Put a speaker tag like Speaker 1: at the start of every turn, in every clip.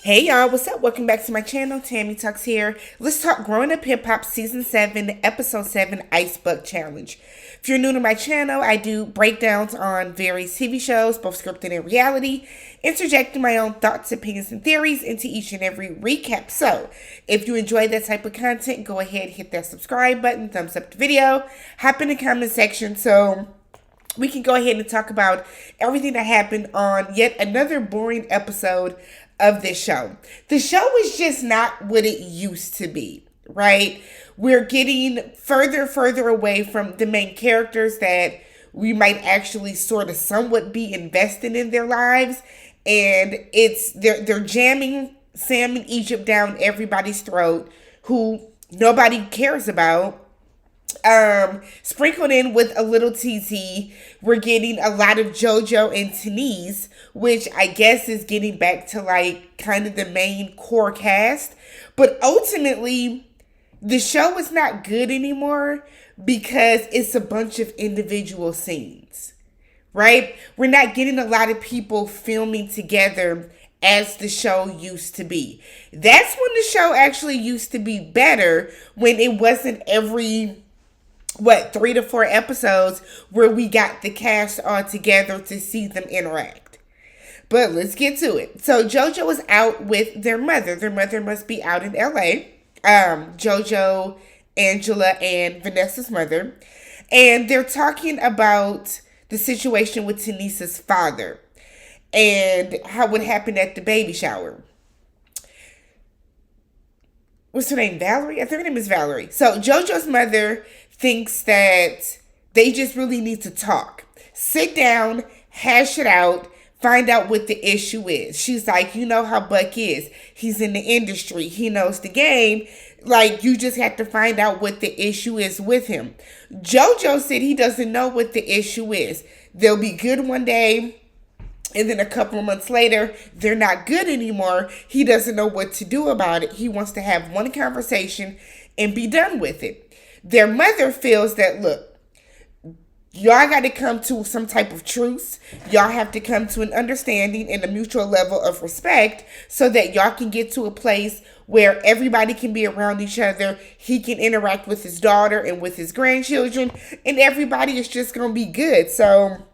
Speaker 1: Hey y'all, what's up? Welcome back to my channel. TammyTalks here. Let's talk Growing Up Hip Hop Season 7, Episode 7, Ice Buck Challenge. If you're new to my channel, I do breakdowns on various TV shows, both scripted and reality, interjecting my own thoughts, opinions, and theories into each and every recap. So, if you enjoy that type of content, go ahead, hit that subscribe button, thumbs up the video, hop in the comment section so we can go ahead and talk about everything that happened on yet another boring episode of this show. The show is just not what it used to be, right? We're getting further away from the main characters that we might actually sort of somewhat be invested in their lives, and they're jamming Sam and Egypt down everybody's throat who nobody cares about. Sprinkled in with a little TT, we're getting a lot of Jojo and Tiny, which I guess is getting back to like kind of the main core cast. But ultimately, the show is not good anymore because it's a bunch of individual scenes, right? We're not getting a lot of people filming together as the show used to be. That's when the show actually used to be better, when it wasn't every 3 to 4 episodes where we got the cast all together to see them interact. But let's get to it. So Jojo is out with their mother. Their mother must be out in LA. Jojo, Angela, and Vanessa's mother. And they're talking about the situation with Tanisha's father and how what happened at the baby shower. What's her name? Valerie? I think her name is Valerie. So Jojo's mother thinks that they just really need to talk. Sit down, hash it out, find out what the issue is. She's like, you know how Buck is. He's in the industry. He knows the game. Like, you just have to find out what the issue is with him. Jojo said he doesn't know what the issue is. They'll be good one day, and then a couple of months later, they're not good anymore. He doesn't know what to do about it. He wants to have one conversation and be done with it. Their mother feels that, look, y'all got to come to some type of truce. Y'all have to come to an understanding and a mutual level of respect so that y'all can get to a place where everybody can be around each other. He can interact with his daughter and with his grandchildren, and everybody is just going to be good. So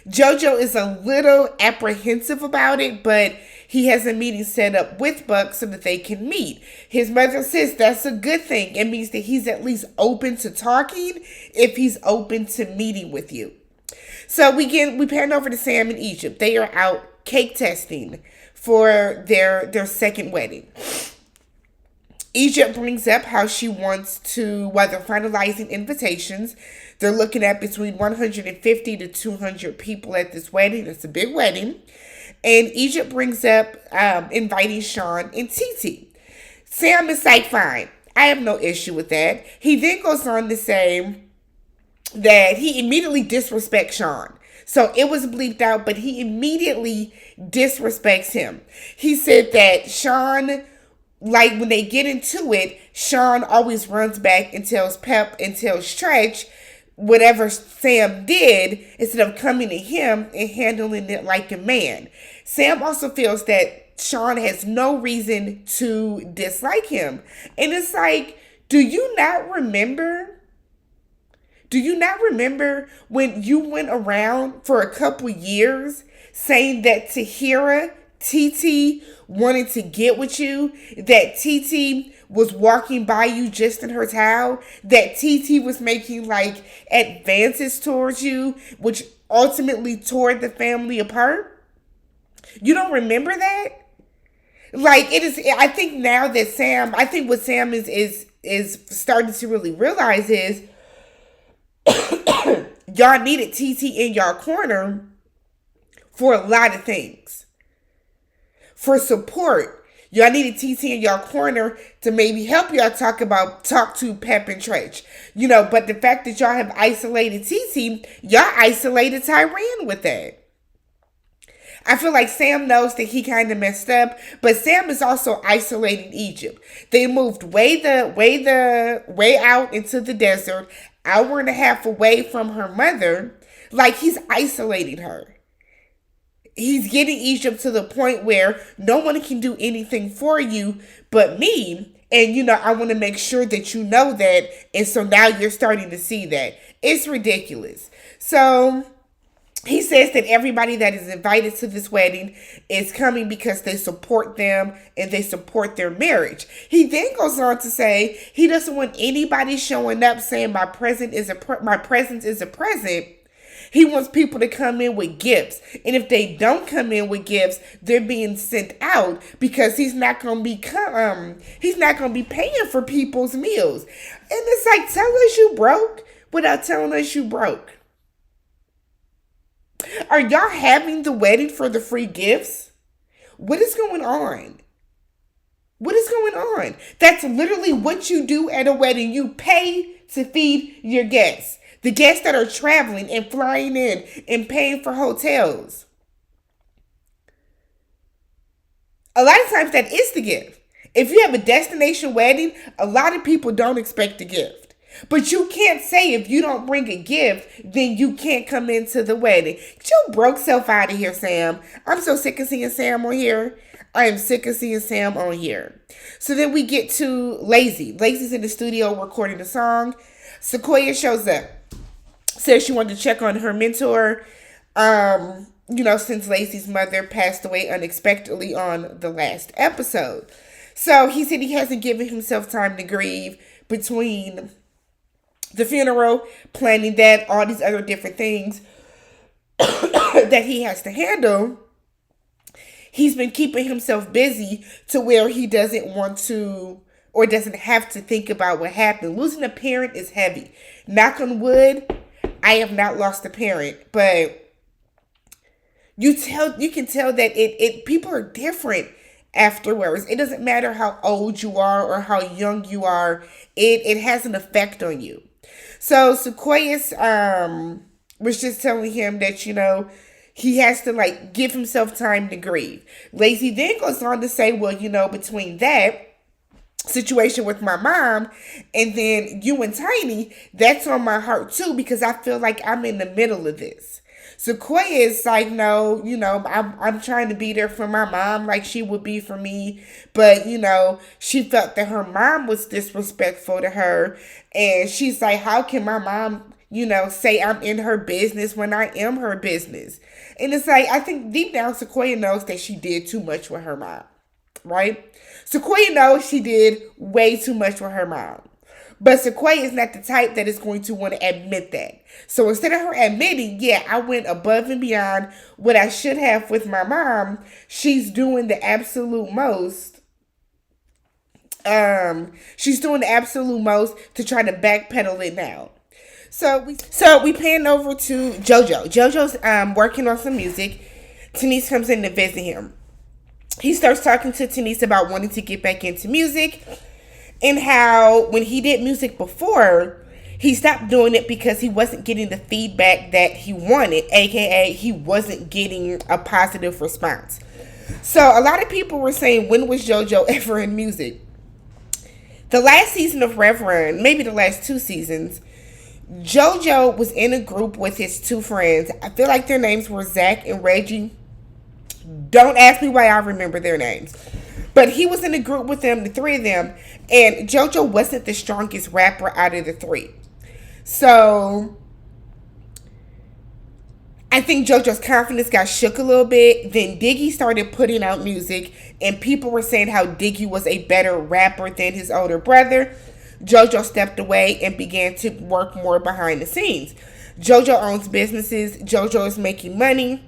Speaker 1: Jojo is a little apprehensive about it, but he has a meeting set up with Buck so that they can meet. His mother says that's a good thing. It means that he's at least open to talking if he's open to meeting with you. So we pan over to Sam in Egypt. They are out cake testing for their second wedding. Egypt brings up how she wants to, while they're finalizing invitations, they're looking at between 150 to 200 people at this wedding. It's a big wedding. And Egypt brings up inviting Sean and TT. Sam is like, fine, I have no issue with that. He then goes on to say that he immediately disrespects Sean. So it was bleeped out, but he immediately disrespects him. He said that Sean, like when they get into it, Sean always runs back and tells Pep and tells Treach whatever Sam did instead of coming to him and handling it like a man. Sam also feels that Sean has no reason to dislike him. And it's like, do you not remember? Do you not remember when you went around for a couple years saying that Tahira, TT, wanted to get with you, that TT was walking by you just in her towel, that TT was making like advances towards you, which ultimately tore the family apart? You don't remember that? Like, it is, I think now that I think what Sam is starting to really realize is y'all needed TT in y'all corner for a lot of things. For support, y'all needed TT in y'all corner to maybe help y'all talk to Pep and Treach. You know, but the fact that y'all have isolated TT, y'all isolated Tyran with that. I feel like Sam knows that he kind of messed up, but Sam is also isolating Egypt. They moved way out into the desert, hour and a half away from her mother, like he's isolating her. he's getting Egypt to the point where no one can do anything for you but me. And, I want to make sure that you know that. And so now you're starting to see that. It's ridiculous. So he says that everybody that is invited to this wedding is coming because they support them and they support their marriage. He then goes on to say he doesn't want anybody showing up saying my presence is a present. He wants people to come in with gifts. And if they don't come in with gifts, they're being sent out because he's not going to be paying for people's meals. And it's like, tell us you broke without telling us you broke. Are y'all having the wedding for the free gifts? What is going on? What is going on? That's literally what you do at a wedding. You pay to feed your guests. The guests that are traveling and flying in and paying for hotels. A lot of times that is the gift. If you have a destination wedding, a lot of people don't expect a gift. But you can't say if you don't bring a gift, then you can't come into the wedding. Get your broke self out of here, Sam. I'm so sick of seeing Sam on here. I am sick of seeing Sam on here. So then we get to Lacey. Lacey's in the studio recording a song. Sequoia shows up. Says she wanted to check on her mentor. Since Lacey's mother passed away unexpectedly on the last episode. So he said he hasn't given himself time to grieve between the funeral, planning that, all these other different things that he has to handle. He's been keeping himself busy to where he doesn't want to or doesn't have to think about what happened. Losing a parent is heavy. Knock on wood, I have not lost a parent, but you can tell that it people are different afterwards. It doesn't matter how old you are or how young you are. It has an effect on you. So Sequoia was just telling him that, he has to give himself time to grieve. Lacey then goes on to say, well, between that situation with my mom and then you and Tiny, that's on my heart too, because I feel like I'm in the middle of this. Sequoia is like, no, I'm trying to be there for my mom like she would be for me. But, she felt that her mom was disrespectful to her. And she's like, how can my mom, say I'm in her business when I am her business? And it's like, I think deep down Sequoia knows that she did too much with her mom, right? Sequoia knows she did way too much with her mom. But Sequoia is not the type that is going to want to admit that. So instead of her admitting, yeah, I went above and beyond what I should have with my mom, she's doing the absolute most. She's doing the absolute most to try to backpedal it now. So we pan over to Jojo. Jojo's working on some music. Tanise comes in to visit him. He starts talking to Tanise about wanting to get back into music. And how when he did music before, he stopped doing it because he wasn't getting the feedback that he wanted, aka he wasn't getting a positive response. So a lot of people were saying, when was JoJo ever in music? The last season of Rev Run, maybe the last 2 seasons, JoJo was in a group with his 2 friends. I feel like their names were Zach and Reggie. Don't ask me why I remember their names. But he was in a group with them, the 3 of them, and JoJo wasn't the strongest rapper out of the 3. So I think JoJo's confidence got shook a little bit. Then Diggy started putting out music, and people were saying how Diggy was a better rapper than his older brother. JoJo stepped away and began to work more behind the scenes. JoJo owns businesses. JoJo is making money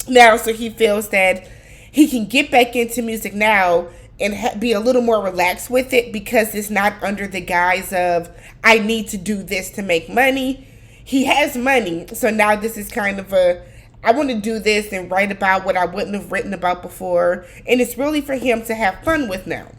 Speaker 1: now, so he feels that he can get back into music now and be a little more relaxed with it because it's not under the guise of, I need to do this to make money. He has money, so now this is kind of I want to do this and write about what I wouldn't have written about before. And it's really for him to have fun with now.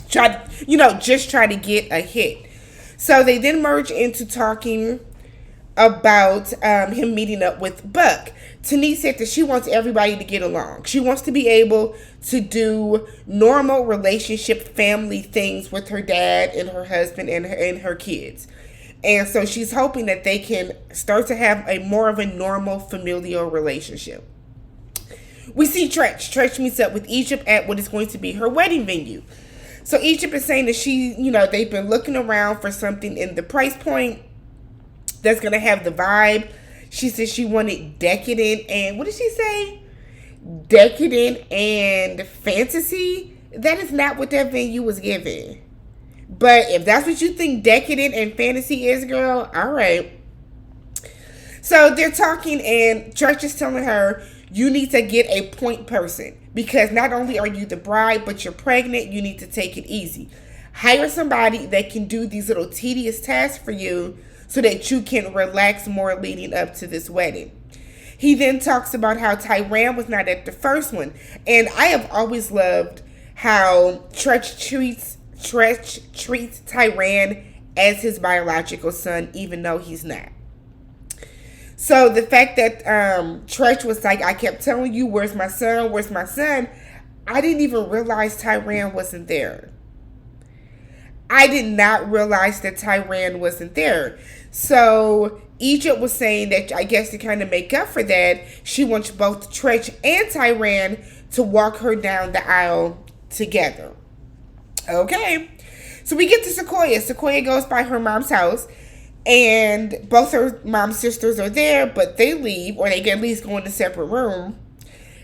Speaker 1: Just try to get a hit. So they then merge into talking about him meeting up with Buck. Tanise said that she wants everybody to get along. She wants to be able to do normal relationship family things with her dad and her husband and her kids. And so she's hoping that they can start to have more of a normal familial relationship. we see Treach. Treach meets up with Egypt at what is going to be her wedding venue. So Egypt is saying that they've been looking around for something in the price point that's going to have the vibe. She said she wanted decadent and, what did she say? Decadent and fantasy. That is not what that venue was given. But if that's what you think decadent and fantasy is, girl, all right. So they're talking, and Treach is telling her, you need to get a point person. Because not only are you the bride, but you're pregnant. You need to take it easy. Hire somebody that can do these little tedious tasks for you so that you can relax more leading up to this wedding. He then talks about how Tyran was not at the first one. And I have always loved how Treach treats Tyran as his biological son, even though he's not. So the fact that Treach was like, I kept telling you, where's my son? Where's my son? I didn't even realize Tyran wasn't there. I did not realize that Tyran wasn't there. So Egypt was saying that, I guess to kind of make up for that, she wants both Treach and Tyran to walk her down the aisle together. Okay. So we get to Sequoia. Sequoia goes by her mom's house. And both her mom's sisters are there, but they leave, or they at least go in a separate room.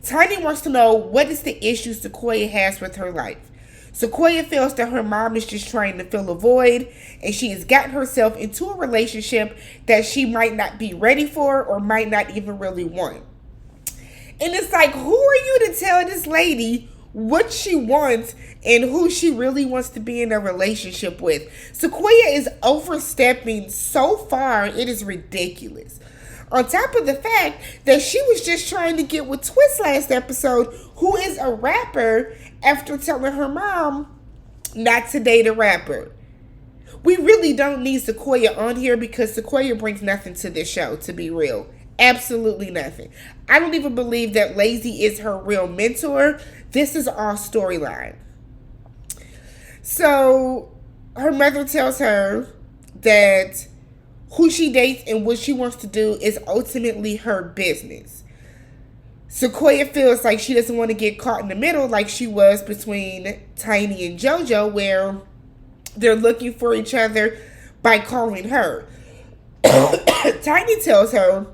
Speaker 1: Tiny wants to know, what is the issue Sequoia has with her life? Sequoia feels that her mom is just trying to fill a void, and she has gotten herself into a relationship that she might not be ready for or might not even really want. And it's like, who are you to tell this lady what she wants and who she really wants to be in a relationship with? Sequoia is overstepping so far, it is ridiculous. On top of the fact that she was just trying to get with Twist last episode, who is a rapper, after telling her mom not to date a rapper. We really don't need Sequoia on here because Sequoia brings nothing to this show, to be real. Absolutely nothing. I don't even believe that Lacey is her real mentor. This is all storyline. So her mother tells her that who she dates and what she wants to do is ultimately her business. Sequoia feels like she doesn't want to get caught in the middle like she was between Tiny and Jojo, where they're looking for each other by calling her. Tiny tells her,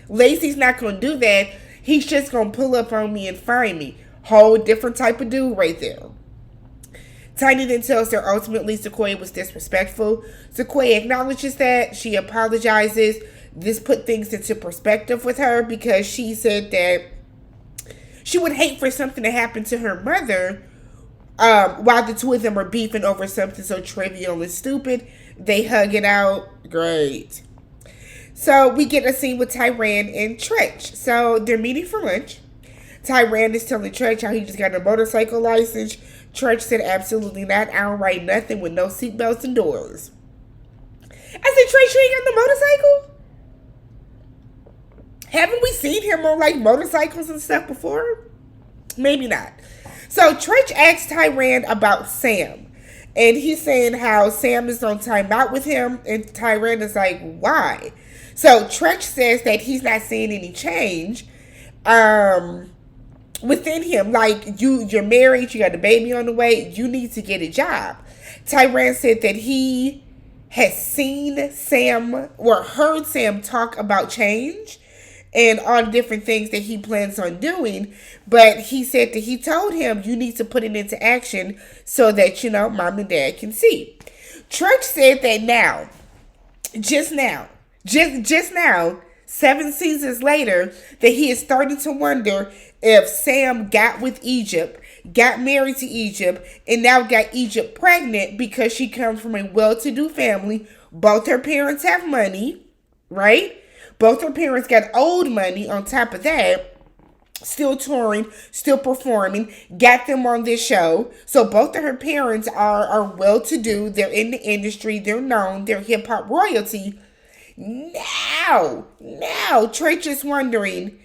Speaker 1: Lacey's not going to do that. He's just going to pull up on me and find me. Whole different type of dude right there. Tiny then tells her ultimately Sequoia was disrespectful. Sequoia acknowledges that. She apologizes. This put things into perspective with her because she said that she would hate for something to happen to her mother while the two of them are beefing over something so trivial and stupid. They hug it out. Great. So we get a scene with Tyran and Treach. So they're meeting for lunch. Tyran is telling Treach how he just got a motorcycle license. Treach said, absolutely not. I don't ride nothing with no seatbelts and doors. I said, Treach, you ain't got no motorcycle? Haven't we seen him on like motorcycles and stuff before? Maybe not. So Treach asks Tyran about Sam. And he's saying how Sam is on timeout with him. And Tyran is like, why? So Treach says that he's not seeing any change within him. Like, you're married, you got a baby on the way, you need to get a job. Tyran said that he has seen Sam, or heard Sam talk about change and all the different things that he plans on doing. But he said that he told him, you need to put it into action so that, mom and dad can see. Treach said that just now, 7 seasons later, that he is starting to wonder if Sam got with Egypt, got married to Egypt, and now got Egypt pregnant because she comes from a well-to-do family. Both her parents have money, right? Both her parents got old money on top of that. Still touring, still performing, got them on this show. So both of her parents are well-to-do. They're in the industry. They're known. They're hip-hop royalty. Now, Treach is wondering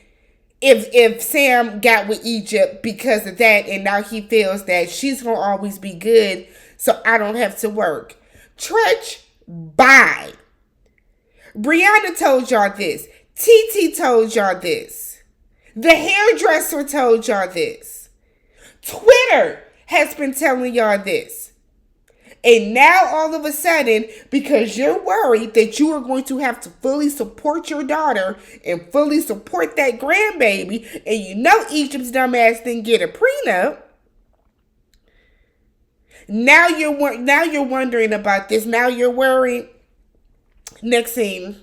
Speaker 1: if Sam got with Egypt because of that, and now he feels that she's going to always be good, so I don't have to work. Treach, bye. Brianna told y'all this. TT told y'all this. The hairdresser told y'all this. Twitter has been telling y'all this. And now all of a sudden, because you're worried that you are going to have to fully support your daughter and fully support that grandbaby, and you know Egypt's dumbass didn't get a prenup, now you're wondering about this. Now you're worried. Next scene.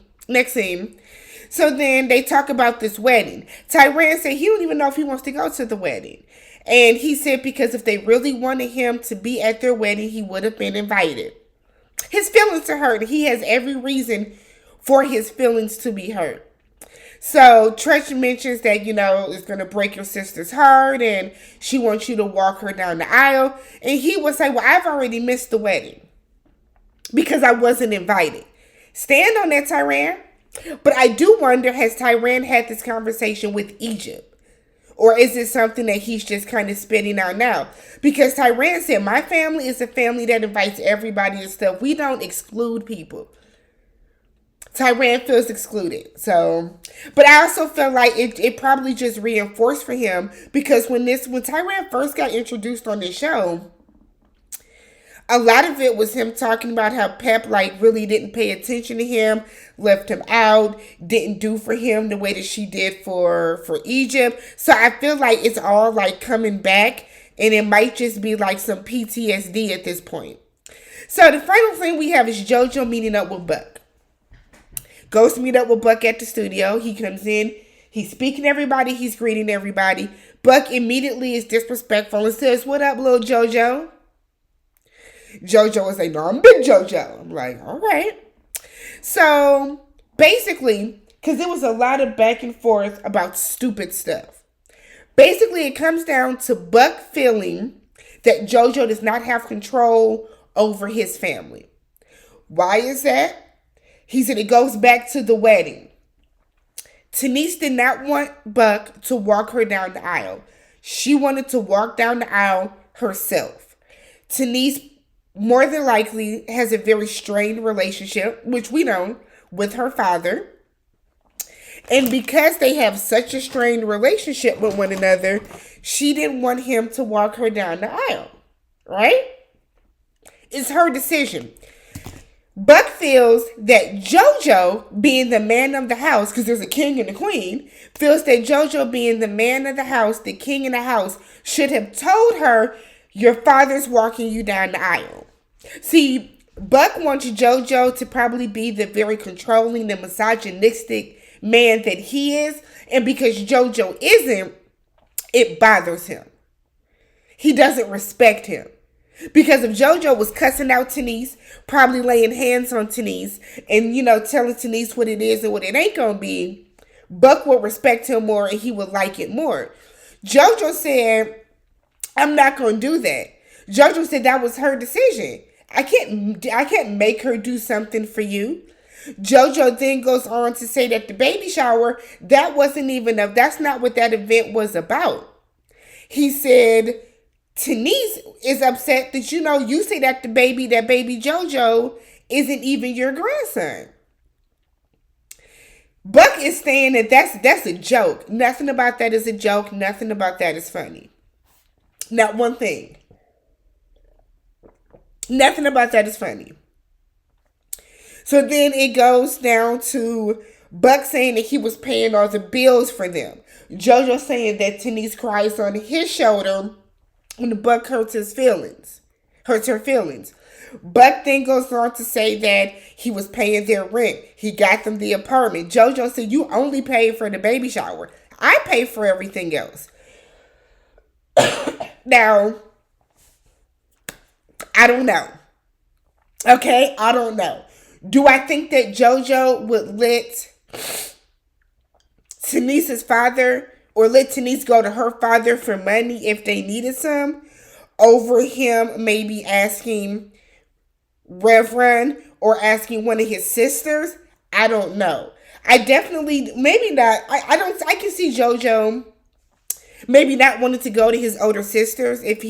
Speaker 1: So then they talk about this wedding. Tyran said he don't even know if he wants to go to the wedding. And he said because if they really wanted him to be at their wedding, he would have been invited. His feelings are hurt. He has every reason for his feelings to be hurt. So Treach mentions that, it's going to break your sister's heart and she wants you to walk her down the aisle. And he would say, well, I've already missed the wedding because I wasn't invited. Stand on that, Tyran. But I do wonder, has Tyran had this conversation with Egypt? Or is it something that he's just kind of spitting out now? Because Tyran said, my family is a family that invites everybody and stuff. We don't exclude people. Tyran feels excluded. So, but I also feel like it probably just reinforced for him. Because when Tyran first got introduced on this show, a lot of it was him talking about how Pep really didn't pay attention to him, left him out, didn't do for him the way that she did for Egypt. So I feel like it's all coming back, and it might just be some PTSD at this point. So the final thing we have is Jojo meeting up with Buck. Goes to meet up with Buck at the studio. He comes in, he's speaking to everybody, he's greeting everybody. Buck immediately is disrespectful and says, "What up, little Jojo?" Jojo was like, "No, I'm Big Jojo." I'm like, all right. So basically, because there was a lot of back and forth about stupid stuff. Basically, it comes down to Buck feeling that Jojo does not have control over his family. Why is that? He said it goes back to the wedding. Denise did not want Buck to walk her down the aisle. She wanted to walk down the aisle herself. Denise more than likely has a very strained relationship, which we know, with her father. And because they have such a strained relationship with one another, she didn't want him to walk her down the aisle. Right? It's her decision. Buck feels that Jojo, being the man of the house, because there's a king and a queen, feels that Jojo, being the man of the house, the king in the house, should have told her, your father's walking you down the aisle. See, Buck wants Jojo to probably be the very controlling and misogynistic man that he is. And because Jojo isn't, it bothers him. He doesn't respect him. Because if Jojo was cussing out Denise, probably laying hands on Denise, and, telling Denise what it is and what it ain't going to be, Buck would respect him more and he would like it more. Jojo said, I'm not going to do that. Jojo said that was her decision. I can't make her do something for you. Jojo then goes on to say that the baby shower, that's not what that event was about. He said, Denise is upset that, you say that baby Jojo isn't even your grandson. Buck is saying that that's a joke. Nothing about that is a joke. Nothing about that is funny. Not one thing. Nothing about that is funny. So then it goes down to Buck saying that he was paying all the bills for them. Jojo saying that Denise cries on his shoulder when Buck hurts her feelings. Buck then goes on to say that he was paying their rent. He got them the apartment. Jojo said, you only paid for the baby shower. I pay for everything else. Now, I don't know. Okay, I don't know. Do I think that Jojo would let Denise's father or let Denise go to her father for money if they needed some over him maybe asking Reverend or asking one of his sisters? I don't know. I definitely, maybe not. I can see Jojo maybe not wanting to go to his older sisters if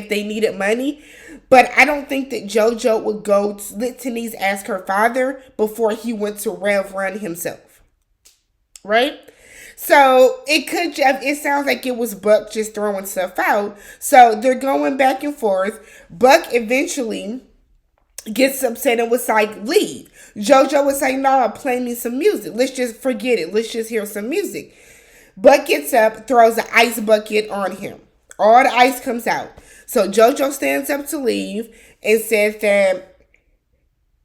Speaker 1: they needed money. But I don't think that Jojo would go to let Denise ask her father before he went to Reverend himself. Right? So it sounds like it was Buck just throwing stuff out. So they're going back and forth. Buck eventually gets upset and was like, leave. Jojo was like, no, play me some music. Let's just forget it. Let's just hear some music. Buck gets up, throws an ice bucket on him. All the ice comes out. So Jojo stands up to leave and says that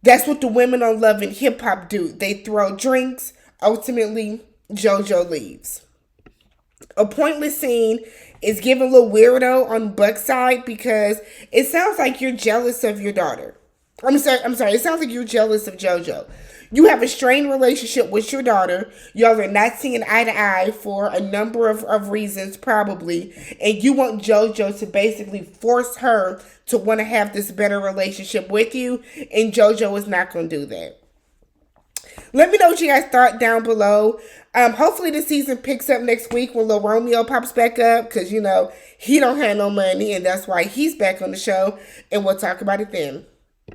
Speaker 1: that's what the women on Love and Hip Hop do. They throw drinks. Ultimately, Jojo leaves. A pointless scene is giving a little weirdo on Buck's side because it sounds like you're jealous of your daughter. I'm sorry. It sounds like you're jealous of JoJo. You have a strained relationship with your daughter. Y'all are not seeing eye to eye for a number of reasons, probably. And you want JoJo to basically force her to want to have this better relationship with you. And JoJo is not going to do that. Let me know what you guys thought down below. Hopefully the season picks up next week when Lil Romeo pops back up. Because, he don't have no money. And that's why he's back on the show. And we'll talk about it then.